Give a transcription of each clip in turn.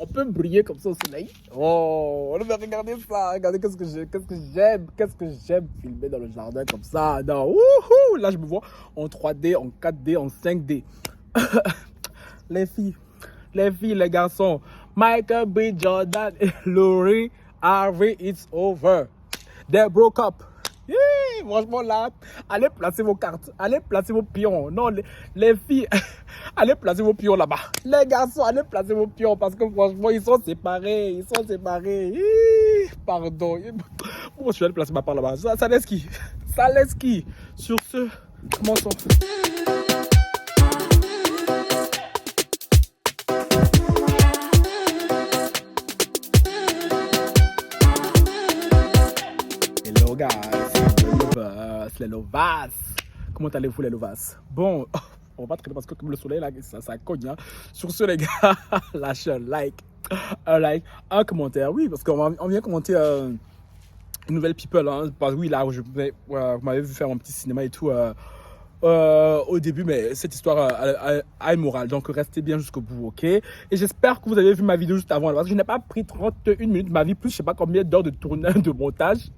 On peut briller comme ça au soleil. Oh, regardez ça. Regardez qu'est-ce que j'aime filmer dans le jardin comme ça. Non, wouhou, là, je me vois en 3D, en 4D, en 5D. Les filles, les garçons. Michael B. Jordan et Lori Harvey, it's over. They broke up. Yeah, franchement là, allez placer vos cartes, allez placer vos pions. Non, les filles, allez placer vos pions là-bas. Les garçons, allez placer vos pions parce que franchement, ils sont séparés. Pardon. Pourquoi je vais aller placer ma part là-bas? Ça laisse qui? Ça laisse qui? Sur ce, commençons. Hello guys. Les Lovas. Comment allez-vous les Lovas? Bon, on va pas traiter parce que comme le soleil là, ça cogne. Hein. Sur ce les gars, lâchez un like, un commentaire. Oui, parce qu'on vient commenter une nouvelle people. Hein. Parce que oui, là, vous m'avez vu faire mon petit cinéma et tout au début, mais cette histoire a une morale. Donc restez bien jusqu'au bout, ok? Et j'espère que vous avez vu ma vidéo juste avant. Parce que je n'ai pas pris 31 minutes de ma vie, plus je sais pas combien d'heures de tournage, de montage,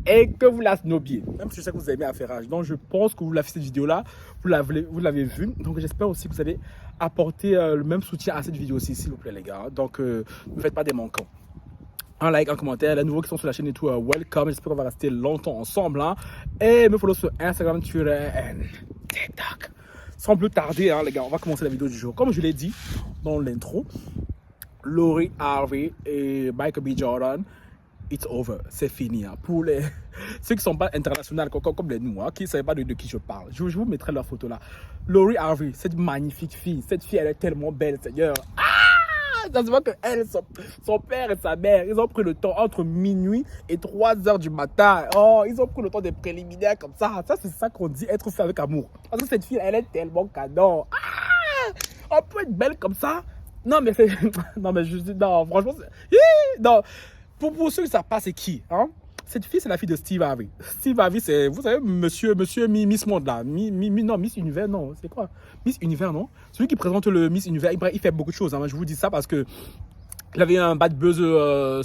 et que vous la snobiez. Même si je sais que vous avez mis affairage. Donc je pense que vous l'avez fait cette vidéo-là, vous l'avez vue. Donc j'espère aussi que vous allez apporter le même soutien à cette vidéo aussi, s'il vous plaît les gars. Donc ne faites pas des manquants. Un like, un commentaire, les nouveaux qui sont sur la chaîne et tout, welcome, j'espère qu'on va rester longtemps ensemble, hein. Et me follow sur Instagram, Twitter et TikTok. Sans plus tarder, hein, les gars, on va commencer la vidéo du jour. Comme je l'ai dit dans l'intro, Lori Harvey et Michael B. Jordan, it's over, c'est fini, hein. Pour ceux qui ne sont pas internationaux comme les nous, hein, qui ne savent pas de qui je parle, je vous mettrai leur photo là. Lori Harvey, cette magnifique fille, cette fille elle est tellement belle, Seigneur. Ça se voit que elle, son père et sa mère, ils ont pris le temps entre minuit et 3h du matin. Oh, ils ont pris le temps des préliminaires comme ça. Ça, c'est ça qu'on dit être fait avec amour. Parce que cette fille, elle est tellement canon. On peut être belle comme ça. Non, mais c'est... Non, mais je dis... Non, franchement, c'est... Non. Pour ceux qui ne savent pas, c'est qui, hein? Cette fille, c'est la fille de Steve Harvey. Steve Harvey, c'est, vous savez, monsieur Miss Monde là. Non, Miss Univers, non. C'est quoi? Miss Univers, non? Celui qui présente le Miss Univers, il fait beaucoup de choses. Hein. Je vous dis ça parce que il avait un bad buzz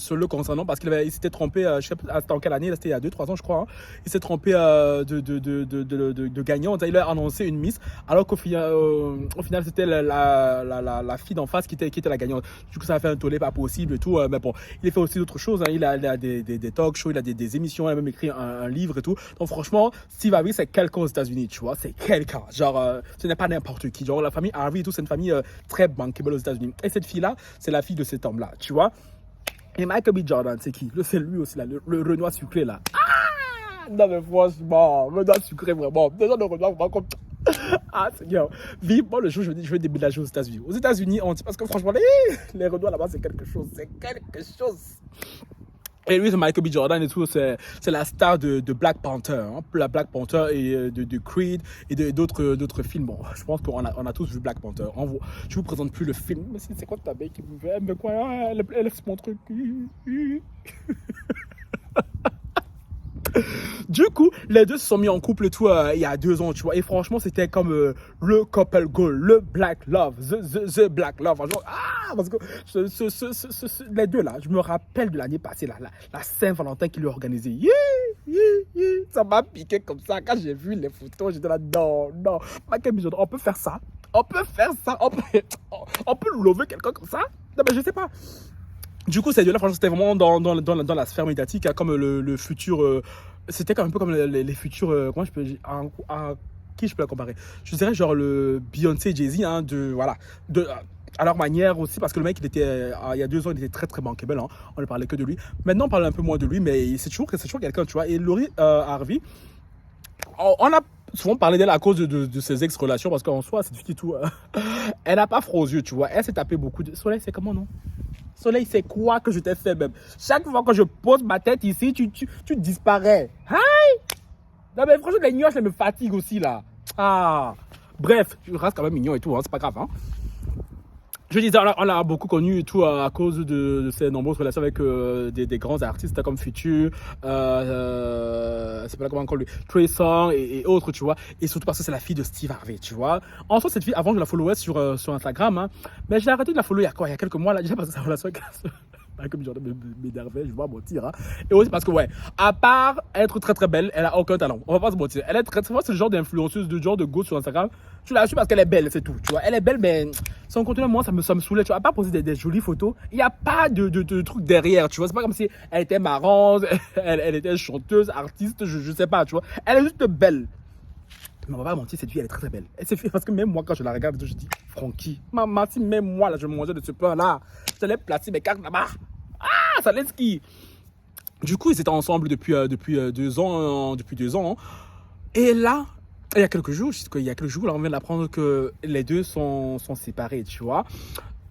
solo concernant parce qu'il s'était trompé, je sais pas c'était en quelle année, c'était il y a 2-3 ans je crois, hein. Il s'est trompé de gagnant. Il a annoncé une Miss alors qu'au final c'était la fille d'en face qui était la gagnante. Du coup ça a fait un tollé pas possible et tout, mais bon, il a fait aussi d'autres choses, hein. Il a des talk shows, il a des émissions, il a même écrit un livre et tout. Donc franchement, Steve Harvey c'est quelqu'un aux États-Unis, tu vois, c'est quelqu'un. Genre, ce n'est pas n'importe qui. Genre la famille Harvey et tout, c'est une famille très bankable aux États-Unis. Et cette fille là, c'est la fille de cet homme là, tu vois. Et Michael B. Jordan, c'est qui? C'est lui aussi là, le Renoir sucré là. Ah non mais franchement, le Renoir sucré vraiment. Déjà le Renoir vraiment comme... Ah Seigneur, vivement le jour je vais déménager aux États-Unis. Aux États-Unis, on dit parce que franchement les Renoirs là-bas c'est quelque chose, Et lui, c'est Michael B. Jordan et tout, c'est la star de Black Panther, hein, la Black Panther et de Creed et d'autres films. Bon, je pense qu'on a tous vu Black Panther. Je vous présente plus le film. Mais c'est quoi ta bête qui me fait? Mais quoi? Elle laisse mon truc. Du coup, les deux se sont mis en couple et tout il y a 2 ans, tu vois. Et franchement, c'était comme le couple goal, le black love, the black love. Genre, parce que les deux là, je me rappelle de l'année passée, la Saint-Valentin qu'ils lui ont organisé. Ça m'a piqué comme ça. Quand j'ai vu les photos, j'étais là, non. Michael B. Jordan, on peut faire ça. On peut lever quelqu'un comme ça. Non, mais je sais pas. Du coup, ces deux-là, franchement, c'était vraiment dans la sphère médiatique, hein, comme le futur. C'était un peu comme les futurs. Comment je peux dire? À qui je peux la comparer? Je dirais genre le Beyoncé, Jay-Z, hein, à leur manière aussi, parce que le mec, il y a 2 ans, il était très très bankable. Hein, on ne parlait que de lui. Maintenant, on parle un peu moins de lui, mais c'est toujours quelqu'un, tu vois. Et Lori Harvey, on a souvent parlé d'elle à cause de ses ex-relations, parce qu'en soi, cette fille et tout, elle n'a pas froid aux yeux, tu vois. Elle s'est tapé beaucoup de... Soleil, c'est comment, non? Soleil, c'est quoi que je t'ai fait même? Chaque fois que je pose ma tête ici, tu disparais. Hi! Non mais franchement, les nuages, ça me fatigue aussi là. Bref, tu restes quand même mignon et tout, hein, c'est pas grave. Hein. Je disais, on l'a beaucoup connu et tout à cause de ses nombreuses relations avec des grands artistes comme Future, c'est pas là comment on dit, Trey Songz et autres, tu vois. Et surtout parce que c'est la fille de Steve Harvey, tu vois. En soi, cette fille, avant, je la followais sur Instagram, hein, mais j'ai arrêté de la follow il y a quoi? Il y a quelques mois, là, déjà parce que sa relation avec comme Jordan m'énervait, je vais pas mentir. Hein. Et aussi parce que, ouais, à part être très très belle, elle a aucun talent. On va pas se mentir. Elle est très très. C'est le genre d'influenceuse, de genre de go sur Instagram. Tu la suis parce qu'elle est belle, c'est tout. Tu vois, elle est belle, mais son contenu, moi, ça me saoulait. Tu vois, à part poser des jolies photos, il n'y a pas de truc derrière. Tu vois, c'est pas comme si elle était marrante, elle était chanteuse, artiste, je sais pas, tu vois. Elle est juste belle. Mais on va pas mentir, cette fille, elle est très très belle. Et c'est fait parce que même moi, quand je la regarde, je dis, Francky, maman, si même moi, là, je me mangeais de ce pain-là, je l'ai placé mes cartes là-bas. Ah, ça laisse qui? Du coup, ils étaient ensemble depuis 2 ans. Depuis 2 ans. Hein. Et là, il y a quelques jours, là, on vient d'apprendre que les deux sont séparés, tu vois.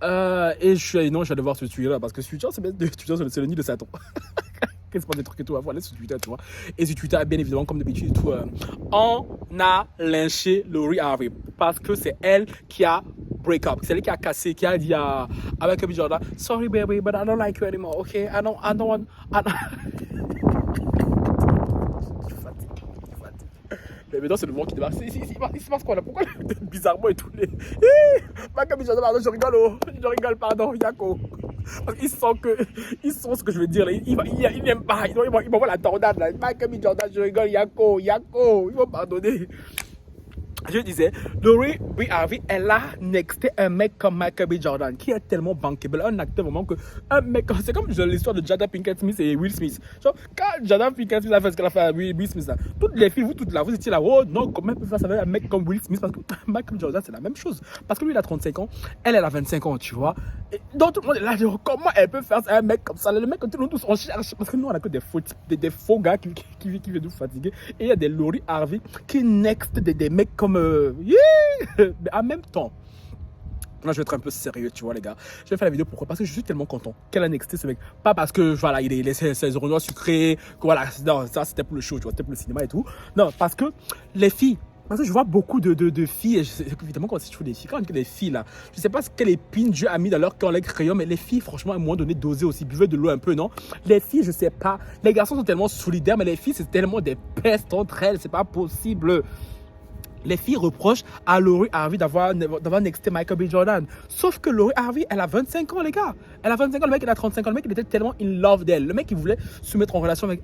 Et je vais devoir sur Twitter là, parce que Twitter, c'est le nid de Satan. Qu'est-ce que c'est des trucs et tout, il faut aller sur Twitter, tu vois. Et sur Twitter, bien évidemment, comme d'habitude, tout, on a lynché Lori Harvey parce que c'est elle qui a break up. C'est elle qui a cassé, qui a dit à Michael B. Jordan, sorry baby, but I don't like you anymore, okay? I don't want. Mais maintenant, c'est le monde qui débarque. Il se passe quoi là? Pourquoi bizarrement et tout les. Michael B. Jordan, pardon, je rigole, pardon, Yako. Parce qu'ils sentent ce que je veux dire. Là. Il n'aime pas. Il m'envoie la tornade. Là. Michael B. Jordan, je rigole, Yako. Il faut pardonner. Je disais, Lori Harvey, elle a nexté un mec comme Michael B. Jordan, qui est tellement bankable, un acteur vraiment que un mec, c'est comme l'histoire de Jada Pinkett Smith et Will Smith. Genre, quand Jada Pinkett Smith a fait ce qu'elle a fait à Will Smith, là, toutes les filles, vous étiez là, oh non, comment elle peut faire ça avec un mec comme Will Smith? Parce que Michael B. Jordan, c'est la même chose. Parce que lui, il a 35 ans, elle a 25 ans, tu vois. Et donc, tout le monde est là, genre, comment elle peut faire ça à un mec comme ça? Le mec, nous tous, on cherche, parce que nous, on a que des faux gars qui viennent nous fatiguer. Et il y a des Lori Harvey qui nextent des mecs comme mais en même temps, là je vais être un peu sérieux, tu vois les gars. Je vais faire la vidéo pourquoi? Parce que je suis tellement content qu'elle a nexté ce mec. Pas parce que voilà, il est ses oreillons sucrés, que voilà, non, ça c'était pour le show, tu vois, c'était pour le cinéma et tout. Non, parce que les filles, parce que je vois beaucoup de filles, et évidemment quand je trouve des filles, quand on dit des filles là, je sais pas quelle épine Dieu a mis dans leur cœur les crayons, mais les filles franchement à un moment donné doser aussi, buvez de l'eau un peu, non? Les filles je sais pas, les garçons sont tellement solidaires, mais les filles c'est tellement des pestes entre elles, c'est pas possible. Les filles reprochent à Lori Harvey d'avoir nexté Michael B. Jordan. Sauf que Lori Harvey, elle a 25 ans, les gars. Elle a 25 ans, le mec, il a 35 ans. Le mec, il était tellement in love d'elle. Le mec, il voulait se mettre en relation avec,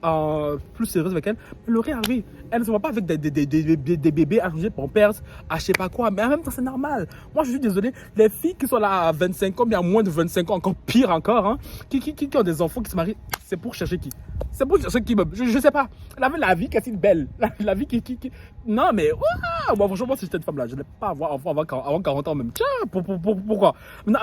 plus sérieuse avec elle. Mais Lori Harvey, elle ne se voit pas avec des bébés à changer Pampers, à je sais pas quoi. Mais en même temps, c'est normal. Moi, je suis désolé. Les filles qui sont là à 25 ans, bien à moins de 25 ans, encore pire encore, hein, qui ont des enfants, qui se marient, c'est pour chercher qui? C'est pour chercher qui? Je sais pas. La vie qui est belle. La vie qui... Non, mais... Wow, moi, franchement, si j'étais une femme là, je ne vais pas avoir enfant avant 40 ans même. Tiens, pourquoi? Non,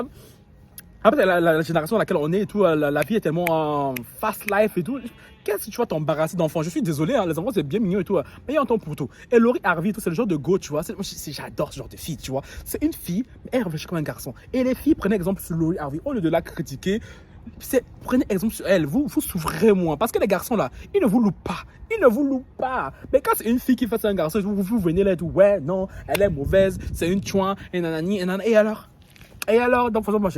après, la génération à laquelle on est et tout, la vie est tellement fast life et tout. Qu'est-ce que tu vas t'embarrasser d'enfants? Je suis désolé, hein, les enfants c'est bien mignon et tout, mais il y a un temps pour tout. Et Lori Harvey, c'est le genre de go, tu vois. J'adore ce genre de fille, tu vois. C'est une fille, mais elle réfléchit comme un garçon. Et les filles, prenez exemple sur Lori Harvey, au lieu de la critiquer. Prenez exemple sur elle, vous souffrez moins. Parce que les garçons là, ils ne vous louent pas. Mais quand c'est une fille qui fait ça à un garçon, vous venez là et tout, ouais, non, elle est mauvaise, c'est une chouin, et nanani, et nanana. Et alors, donc, moi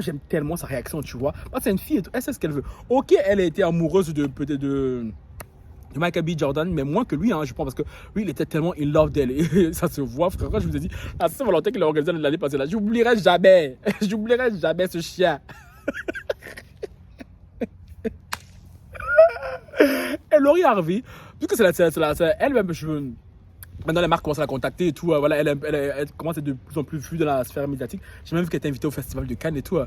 j'aime tellement sa réaction, tu vois. Parce que c'est une fille, elle sait ce qu'elle veut. Ok, elle a été amoureuse de Michael B. Jordan, mais moins que lui, hein, je pense, parce que lui, il était tellement in love d'elle. Et ça se voit, frère. Quand je vous ai dit, la Saint-Valentin qu'il a organisé l'année passée là, j'oublierai jamais ce chien. Et Lori Harvey, puisque c'est elle-même, maintenant les marques commencent à la contacter et tout, voilà, elle commence à être de plus en plus vue dans la sphère médiatique. J'ai même vu qu'elle était invitée au festival de Cannes et tout.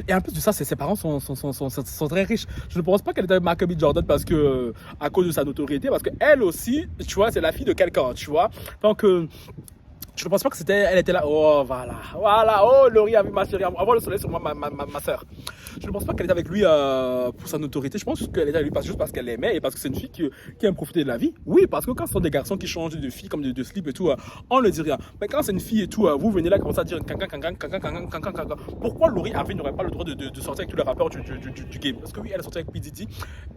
Et en plus de ça, ses parents sont très riches. Je ne pense pas qu'elle était avec Michael B. Jordan parce que, à cause de sa notoriété, parce qu'elle aussi, tu vois, c'est la fille de quelqu'un, tu vois. Donc, je ne pense pas que elle était là, oh voilà, oh Lori Harvey, ma chérie, avoir le soleil sur moi, ma soeur. Je ne pense pas qu'elle était avec lui pour sa notoriété, je pense qu'elle était avec lui juste parce qu'elle l'aimait et parce que c'est une fille qui aime profiter de la vie. Oui, parce que quand ce sont des garçons qui changent de fille comme de slip et tout, on ne dit rien. Mais quand c'est une fille et tout, vous venez là commencer à dire cancan. Pourquoi Lori Harvey n'aurait pas le droit de sortir avec tous les rappeurs du game? Parce que oui, elle est sortie avec P. Diddy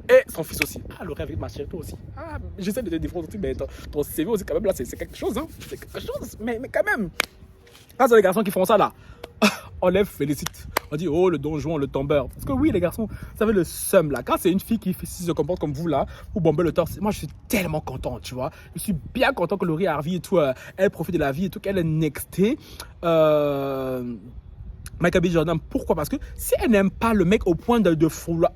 et son fils aussi. Ah, Lori Harvey, ma chérie, toi aussi. Ah, j'essaie de te défendre aussi, mais ton CV aussi, quand même, là, c'est quelque chose, hein. C'est quelque chose. Mais quand même, quand c'est les garçons qui font ça là, on les félicite. On dit, oh, le donjon, le tombeur. Parce que oui, les garçons, vous savez, le seum là. Quand c'est une fille qui se comporte comme vous là, vous bombez le torse. Moi, je suis tellement content, tu vois. Je suis bien content que Laurie Harvey et tout, elle profite de la vie et tout, qu'elle est nextée. Michael B. Jordan, pourquoi? Parce que si elle n'aime pas le mec au point de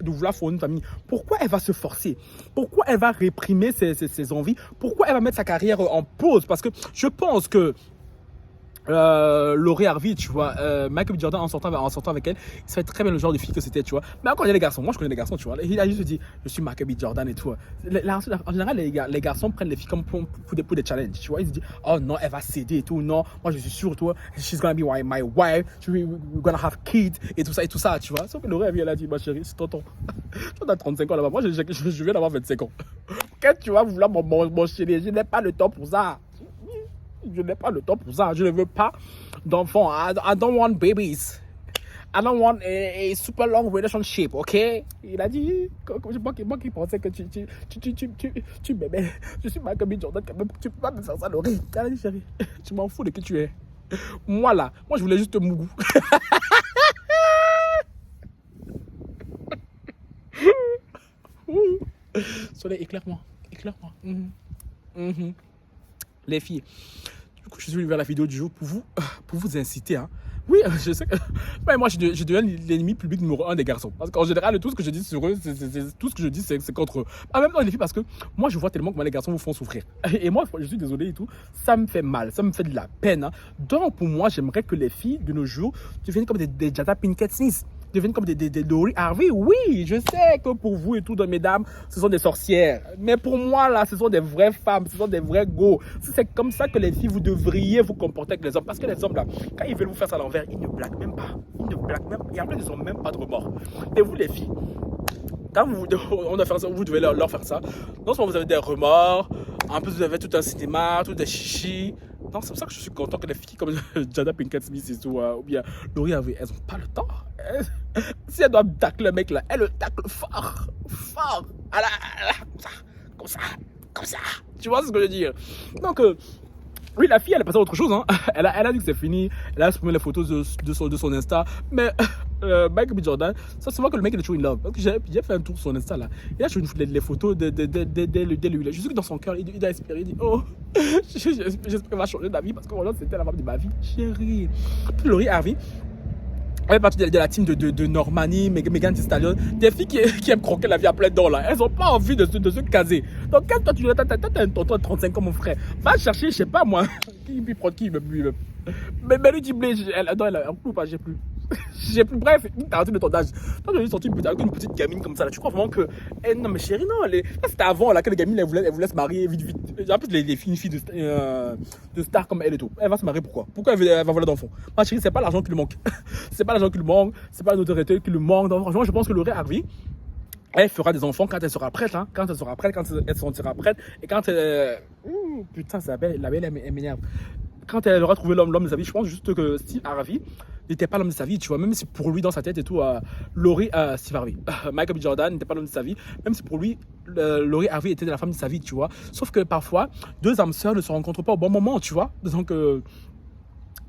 vouloir fonder une famille, pourquoi elle va se forcer? Pourquoi elle va réprimer ses envies? Pourquoi elle va mettre sa carrière en pause? Parce que je pense que Laurie Harvey, tu vois, Michael B. Jordan en sortant avec elle, il savait très bien le genre de fille que c'était, tu vois. Mais quand il y a les garçons, moi je connais les garçons, tu vois, il a juste dit, je suis Michael B. Jordan et tout. En général, les garçons prennent les filles comme pour des challenges, tu vois. Ils se disent, oh non, elle va céder et tout, non, moi je suis sûr, toi, she's gonna be my wife, we're gonna have kids et tout ça, tu vois. Sauf que Laurie Harvey, elle a dit, ma chérie, c'est tonton. Tu as 35 ans là-bas, moi je viens d'avoir 25 ans. Qu'est-ce que tu vas vouloir mon chéri? Je n'ai pas le temps pour ça. Je n'ai pas le temps pour ça. Je ne veux pas d'enfants. I don't want babies. I don't want a super long relationship, ok? Il a dit, moi qui pensais que tu m'aimais. Je suis Michael B. Jordan quand même. Tu peux pas me faire ça, Laurie. Il a dit, chérie, tu m'en fous de qui tu es. Moi là, moi je voulais juste Mougou. Soleil, éclaire-moi. Éclaire-moi. Les filles. Du coup, je suis venu vers la vidéo du jour pour vous inciter. Hein. Oui, je sais que moi, je deviens l'ennemi public numéro 1 des garçons. Parce qu'en général, tout ce que je dis sur eux, tout ce que je dis, c'est contre eux. En même temps, les filles, parce que moi, je vois tellement comment les garçons vous font souffrir. Et moi, je suis désolé et tout, ça me fait mal, ça me fait de la peine. Hein. Donc, pour moi, j'aimerais que les filles de nos jours deviennent comme des Jada Pinkett Smith. Deviennent comme des Laurie Harvey. Oui, je sais que pour vous et tout, mesdames, ce sont des sorcières. Mais pour moi, là, ce sont des vraies femmes, ce sont des vrais go. C'est comme ça que les filles, vous devriez vous comporter avec les hommes. Parce que les hommes, là, quand ils veulent vous faire ça à l'envers, ils ne blaguent même pas. Ils ne blaguent même pas. Et en plus, ils n'ont même pas de remords. Et vous, les filles, quand on doit faire ça, vous devez leur faire ça. Non seulement vous avez des remords, en plus vous avez tout un cinéma, tout des chichis. Non, c'est pour ça que je suis content que les filles comme Jada Pinkett Smith et tout, ou bien Laurie Harvey, elles n'ont pas le temps. Si elles doivent tacler le mec là, elles le taclent fort, fort. Comme ça. Tu vois ce que je veux dire? Donc, oui, la fille, elle est passée à autre chose. Hein. Elle a dit que c'est fini. Elle a supprimé les photos de son Insta. Mais Michael B. Jordan, ça se voit que le mec il est toujours in love. Parce que j'ai fait un tour sur son Insta là. Il a joué les photos de lui. Je sais que dans son cœur, il a espéré. Il dit, oh, j'espère qu'elle va changer d'avis parce que voilà, c'était la femme de ma vie. Chérie. Puis Laurie Harvey, elle est partie de la team de Normani, Megan Thee Stallion, des filles qui aiment croquer la vie à plein d'or là. Elles n'ont pas envie de se caser. Donc quand toi tu as un tonton de 35 ans mon frère, va chercher, je sais pas moi, qui prend qui mais lui dit blé, elle coupe pas, j'ai plus. J'ai plus, bref, une quarantaine de ton âge. Toi, j'ai sorti avec une petite gamine comme ça là. Tu crois vraiment que. Non, mais chérie, non, là, c'était avant là, que les gamines elles voulaient se marier vite. En plus, les filles, une fille de star comme elle et tout. Elle va se marier pourquoi? Pourquoi elle va voler d'enfants? Ma chérie, c'est pas l'argent qui lui manque. C'est pas l'argent qui lui manque, c'est pas la notoriété qui lui manque. Donc, franchement, je pense que Laurie Harvey, elle fera des enfants quand elle sera prête, hein. Quand elle sera prête, quand elle se sentira prête. Et quand elle. Putain, la belle, elle m'énerve. Quand elle aura trouvé l'homme de sa vie, je pense juste que Steve Harvey n'était pas l'homme de sa vie, tu vois, même si pour lui dans sa tête et tout, Steve Harvey, Michael B. Jordan n'était pas l'homme de sa vie, même si pour lui, Laurie Harvey était la femme de sa vie, tu vois. Sauf que parfois, deux âmes sœurs ne se rencontrent pas au bon moment, tu vois. Donc,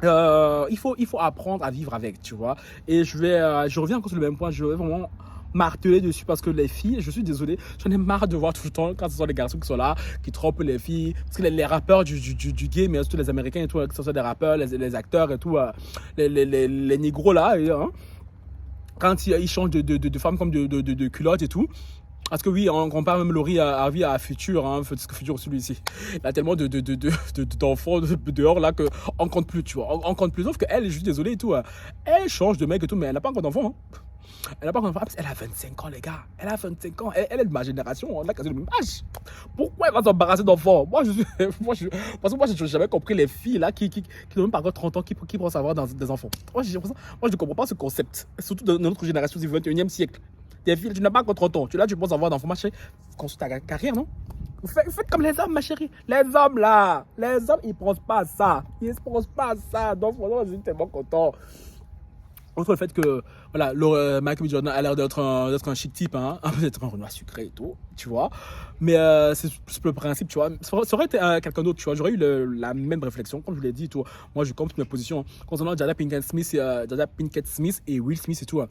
il faut apprendre à vivre avec, tu vois. Et je reviens encore sur le même point, je vais vraiment marteler dessus parce que les filles, je suis désolé, j'en ai marre de voir tout le temps quand ce sont les garçons qui sont là, qui trompent les filles, parce que les rappeurs du game, mais surtout les Américains et tout, que ce soit des rappeurs, les acteurs et tout, les négros là, hein, quand ils changent de femmes comme de culottes et tout. Parce que oui, on compare même Laurie Harvey à Future, hein, Future celui-ci. Il a tellement d'enfants dehors là qu'on compte plus, tu vois. On compte plus, sauf qu'elle, je suis désolé et tout, elle change de mec et tout, mais elle n'a pas encore d'enfant, hein. Elle n'a pas encore d'enfant, elle a 25 ans, les gars. Elle a 25 ans, elle est de ma génération, on a quasi le même âge. Pourquoi elle va s'embarrasser d'enfants? Parce que moi, je n'ai jamais compris les filles là qui n'ont même pas encore 30 ans, qui pensent avoir des enfants. Moi, je ne comprends pas ce concept, surtout dans notre génération du 21e siècle. Des filles, tu n'as pas encore 30 ans. Tu penses avoir d'enfants, ma chérie. Construis ta carrière, non? Faites comme les hommes, ma chérie. Les hommes, là. Les hommes, ils ne pensent pas à ça. Ils ne pensent pas à ça. Donc, franchement, je suis tellement content. Outre le fait que voilà, Michael B. Jordan a l'air d'être un chic type, hein, d'être un Renoir sucré et tout, tu vois. Mais c'est le principe, tu vois. Ça aurait été quelqu'un d'autre, tu vois. J'aurais eu la même réflexion, comme je vous l'ai dit et tout. Moi, je compte mes positions concernant Jada Pinkett Smith et Will Smith et tout.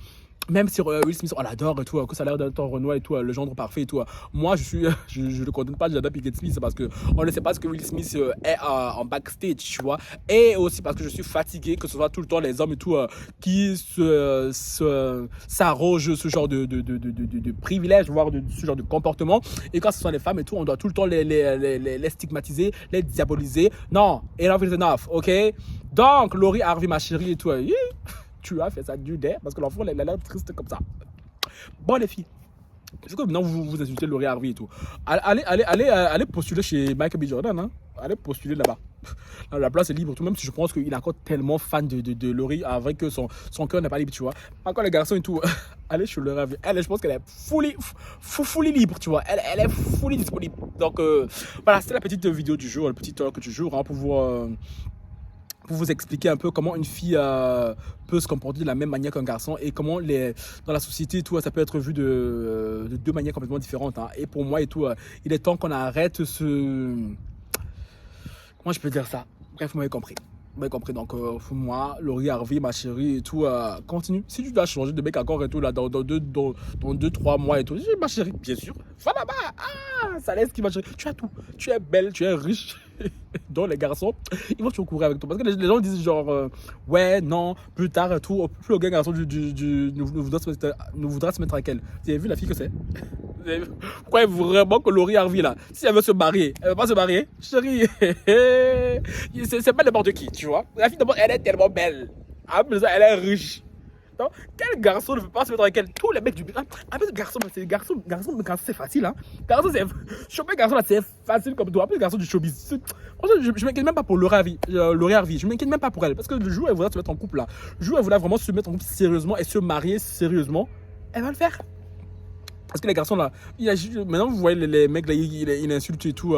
Même si Will Smith, on l'adore et tout, que ça a l'air d'être un Renoir et tout, le gendre parfait et tout. Moi, je ne condamne pas Jada Pinkett Smith parce qu'on ne sait pas ce que Will Smith est en backstage, tu vois. Et aussi parce que je suis fatigué que ce soit tout le temps les hommes et tout qui s'arrogent ce genre de privilèges, voire ce genre de comportement. Et quand ce sont les femmes et tout, on doit tout le temps les stigmatiser, les diaboliser. Non, enough is enough, ok? Donc, Laurie Harvey, ma chérie et tout, tu as fait ça du dé parce que l'enfant, elle a l'air triste comme ça. Bon, les filles, c'est que maintenant vous insultez Laurie Harvey et tout. Allez postuler chez Michael B. Jordan, hein. Allez postuler là-bas. La place est libre, tout même si je pense qu'il est encore tellement fan de Laurie Harvey que son cœur n'est pas libre, tu vois. Encore les garçons et tout, allez chez Laurie Harvey. Elle, je pense qu'elle est fully libre, tu vois. Elle est fully disponible. Donc voilà, c'était la petite vidéo du jour, le petit talk du jour, hein, pour vous expliquer un peu comment une fille peut se comporter de la même manière qu'un garçon et comment dans la société tout ça peut être vu de deux manières complètement différentes, hein. Et pour moi et tout, il est temps qu'on arrête comment je peux dire ça, bref, vous m'avez compris. Donc pour moi, Laurie Harvey, ma chérie et tout, continue. Si tu dois changer de mec encore et tout là dans 2-3 mois et tout, ma chérie, bien sûr, va là-bas. Ça laisse qui, ma chérie, tu as tout, tu es belle, tu es riche. Donc les garçons, ils vont toujours courir avec toi parce que les gens disent genre ouais, non, plus tard et tout, plus aucun garçon ne voudra se mettre avec elle. Vous avez vu la fille que c'est? Vous croyez vraiment que Laurie Harvey là, si elle veut se marier, elle veut pas se marier, chérie? C'est pas n'importe qui, tu vois. La fille d'abord, elle est tellement belle, elle est riche. Non, quel garçon ne veut pas se mettre avec elle? Tous les mecs du bureau. En plus, garçon, c'est facile, hein. Choper garçon là, c'est facile comme toi. En plus, garçon du showbiz. Franchement, je m'inquiète même pas pour Laurie Harvey. Je m'inquiète même pas pour elle. Parce que le jour où elle voudra se mettre en couple là, le jour où elle voudra vraiment se mettre en couple sérieusement et se marier sérieusement, elle va le faire. Parce que les garçons là, maintenant vous voyez les mecs là, il insulte et tout,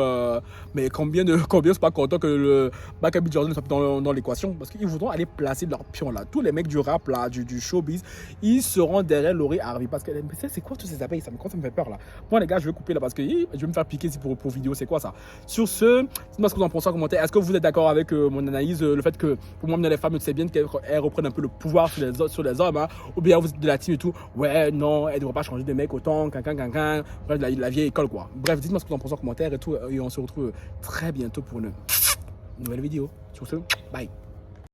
mais combien sont pas contents que le Michael B. Jordan soit dans l'équation, parce qu'ils voudront aller placer leur pion là. Tous les mecs du rap là, du showbiz, ils seront derrière Laurie Harvey. Parce que c'est quoi tous ces appels, ça me fait peur là. Moi les gars, je vais couper là parce que je vais me faire piquer ici pour vidéo, c'est quoi ça? Sur ce, dites-moi ce que vous en pensez en commentaire. Est-ce que vous êtes d'accord avec mon analyse, le fait que pour moi les femmes, c'est bien qu'elles reprennent un peu le pouvoir sur les hommes, hein, ou bien vous êtes de la team et tout, ouais, non, elles ne devraient pas changer de mec autant. Bref, la vieille école quoi. Bref, dites-moi ce que vous en pensez en commentaire et tout. Et on se retrouve très bientôt pour une nouvelle vidéo. Sur ce, bye.